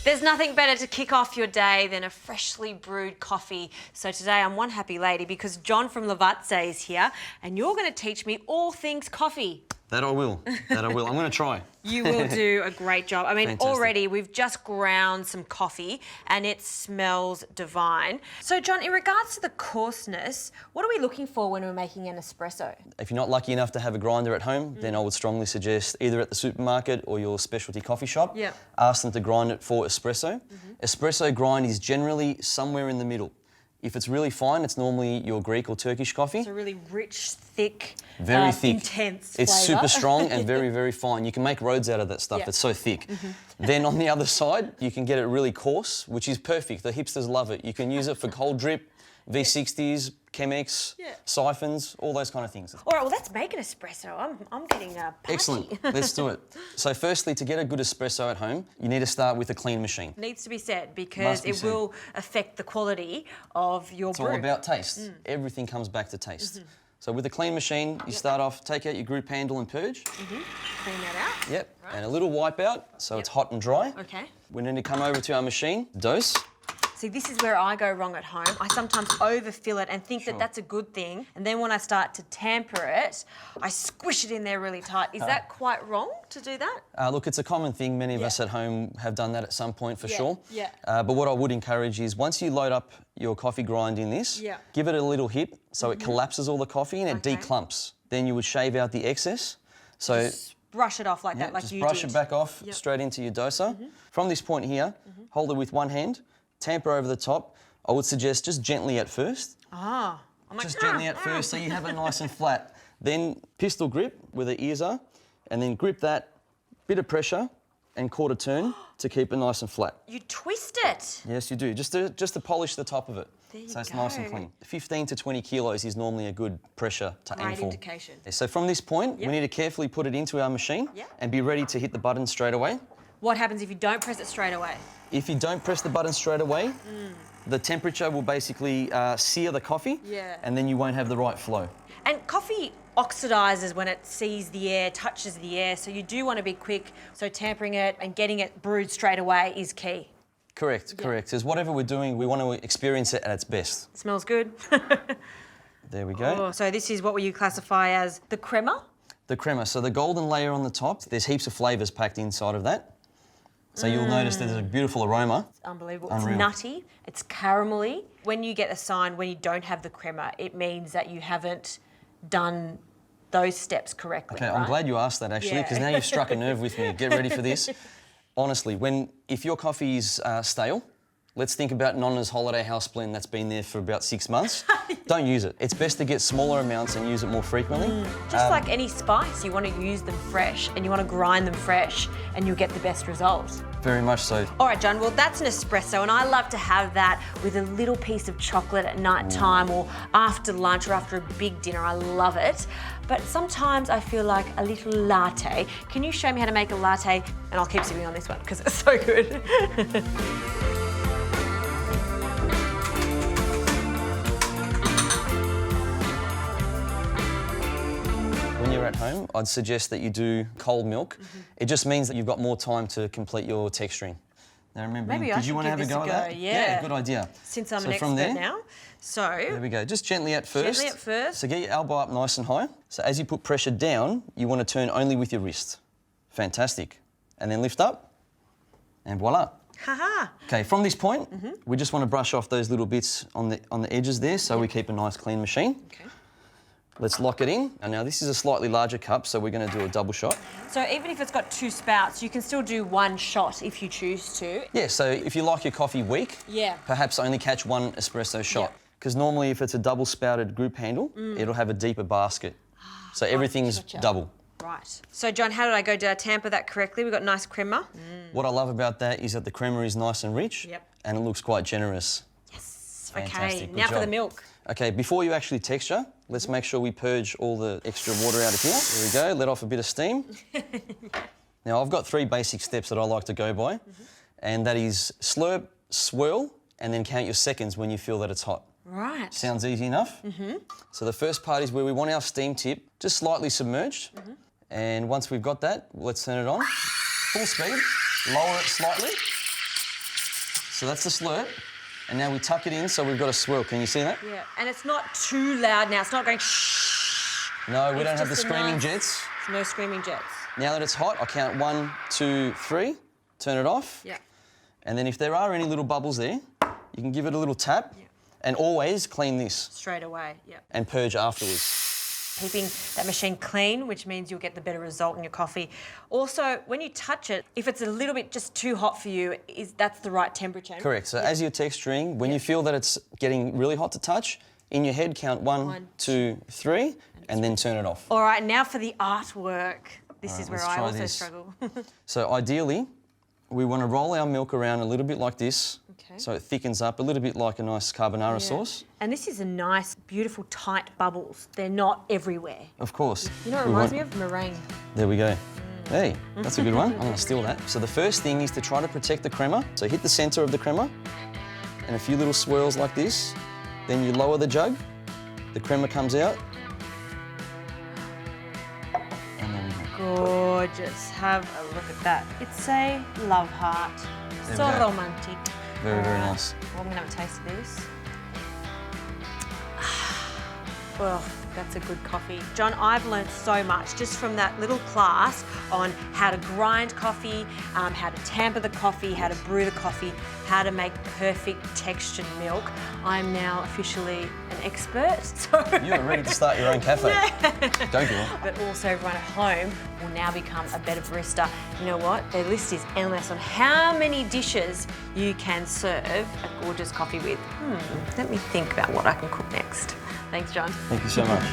There's nothing better to kick off your day than a freshly brewed coffee. So today I'm one happy lady because John from Latte is here and you're going to teach me all things coffee. That I will. That I will. I'm going to try. You will do a great job. I mean, Fantastic. Already we've just ground some coffee and it smells divine. So, John, in regards to the coarseness, what are we looking for when we're making an espresso? If you're not lucky enough to have a grinder at home, then I would strongly suggest either at the supermarket or your specialty coffee shop, ask them to grind it for espresso. Espresso grind is generally somewhere in the middle. If it's really fine, it's normally your Greek or Turkish coffee. So really rich, thick, very thick, intense It's flavour. super strong and very, very fine. You can make roads out of that stuff. It's so thick. Then on the other side, you can get it really coarse, which is perfect. The hipsters love it. You can use it for cold drip, V60s, Chemex, siphons, all those kind of things. All right, well, let's make an espresso. I'm getting a party. Excellent. Let's do it. So firstly, to get a good espresso at home, you need to start with a clean machine. Needs to be said because it will affect the quality of your brew. It's all about taste. Everything comes back to taste. So with a clean machine, you start off, take out your group handle and purge. Clean that out. Yep, and a little wipe out so it's hot and dry. Okay. We need to come over to our machine, dose. See, this is where I go wrong at home. I sometimes overfill it and think that that's a good thing. And then when I start to tamper it, I squish it in there really tight. Is that quite wrong to do that? Look, it's a common thing. Many of us at home have done that at some point for sure. Yeah. But what I would encourage is once you load up your coffee grind in this, give it a little hit so it collapses all the coffee and it declumps. Then you would shave out the excess. So just brush it off like that, like just you brush did. it back off straight into your doser. From this point here, hold it with one hand, tamper over the top. I would suggest just gently at first. I'm like, Just gently at first so you have it nice and flat. Then pistol grip where the ears are, and then grip that, bit of pressure and quarter turn to keep it nice and flat. You twist it. Yes, you do, just to polish the top of it. There you so it's go. nice and clean. 15 to 20 kilos is normally a good pressure to aim Great for. indication. So from this point, we need to carefully put it into our machine and be ready to hit the button straight away. What happens if you don't press it straight away? If you don't press the button straight away, the temperature will basically sear the coffee and then you won't have the right flow. And coffee oxidizes when it sees the air, touches the air, so you do want to be quick. So tampering it and getting it brewed straight away is key. Correct. Because whatever we're doing, we want to experience it at its best. It smells good. There we go. Oh, so this is what you classify as the crema? The crema. So the golden layer on the top, there's heaps of flavours packed inside of that. So you'll notice there's a beautiful aroma. It's unbelievable. Unreal. It's nutty, it's caramelly. When you get a sign when you don't have the crema, it means that you haven't done those steps correctly. Okay, right? I'm glad you asked that actually, because now you've struck a nerve with me. Get ready for this. Honestly, if your coffee is stale, let's think about Nonna's Holiday House blend that's been there for about 6 months. Don't use it. It's best to get smaller amounts and use it more frequently. Just like any spice, you want to use them fresh and you want to grind them fresh and you'll get the best result. Very much so. All right, John, well, that's an espresso and I love to have that with a little piece of chocolate at night time or after lunch or after a big dinner. I love it. But sometimes I feel like a little latte. Can you show me how to make a latte? And I'll keep sipping on this one because it's so good. When you're at home, I'd suggest that you do cold milk. It just means that you've got more time to complete your texturing. Now remember, Maybe I did you should want to give have a this go a at go, that? yeah. Good idea. Since I'm So an from expert there, now. So there we go. Just gently at first. Gently at first. So get your elbow up nice and high. So as you put pressure down, you want to turn only with your wrist. Fantastic. And then lift up, and voila. haha. Okay, from this point, we just want to brush off those little bits on the edges there so we keep a nice clean machine. Okay. Let's lock it in. And now this is a slightly larger cup, so we're going to do a double shot. So even if it's got 2 spouts, you can still do 1 shot if you choose to. Yeah, so if you like your coffee weak, perhaps only catch 1 espresso shot. Because normally if it's a double spouted group handle, it'll have a deeper basket. So everything's double. Right. So John, how did I go? Did I tamper that correctly? We've got nice crema. What I love about that is that the crema is nice and rich and it looks quite generous. Yes. Fantastic. Okay, Good now for job. the milk. Okay, before you actually texture, let's make sure we purge all the extra water out of here. There we go, let off a bit of steam. Now I've got 3 basic steps that I like to go by, and that is slurp, swirl, and then count your seconds when you feel that it's hot. Right. Sounds easy enough? So the first part is where we want our steam tip just slightly submerged, and once we've got that, let's turn it on. Full speed, lower it slightly, So that's the slurp. And now we tuck it in so we've got a swirl. Can you see that? Yeah, and it's not too loud now. It's not going shh. No, we It's don't have the just a screaming nice- jets. No screaming jets. Now that it's hot, I count 1, 2, 3, turn it off. Yeah. And then if there are any little bubbles there, you can give it a little tap. Yeah. And always clean this Straight away, yeah. and purge afterwards. Keeping that machine clean, which means you'll get the better result in your coffee. Also, when you touch it, if it's a little bit just too hot for you, that's the right temperature. Correct. So as you're texturing, when you feel that it's getting really hot to touch, in your head count 1, 2, 3, and then turn it off. All right, now for the artwork. This is where let's I try also this. struggle. So ideally, we want to roll our milk around a little bit like this. Okay. So it thickens up a little bit like a nice carbonara sauce. And this is a nice, beautiful, tight bubbles. They're not everywhere. Of course. You know what it reminds me of? Meringue. There we go. Hey, that's a good one. I'm going to steal that. So the first thing is to try to protect the crema. So hit the centre of the crema and a few little swirls like this. Then you lower the jug. The crema comes out. And then Gorgeous. Have a look at that. It's a love heart. There So we go. romantic. very, very nice. Well, I'm gonna have a taste of this. Well, that's a good coffee. John, I've learned so much just from that little class on how to grind coffee, how to tamper the coffee, how to brew the coffee, how to make perfect textured milk. I'm now officially an expert, so... You are ready to start your own cafe. Don't give up. But also everyone at home will now become a better barista. You know what? Their list is endless on how many dishes you can serve a gorgeous coffee with. Let me think about what I can cook next. Thanks, John. Thank you so much.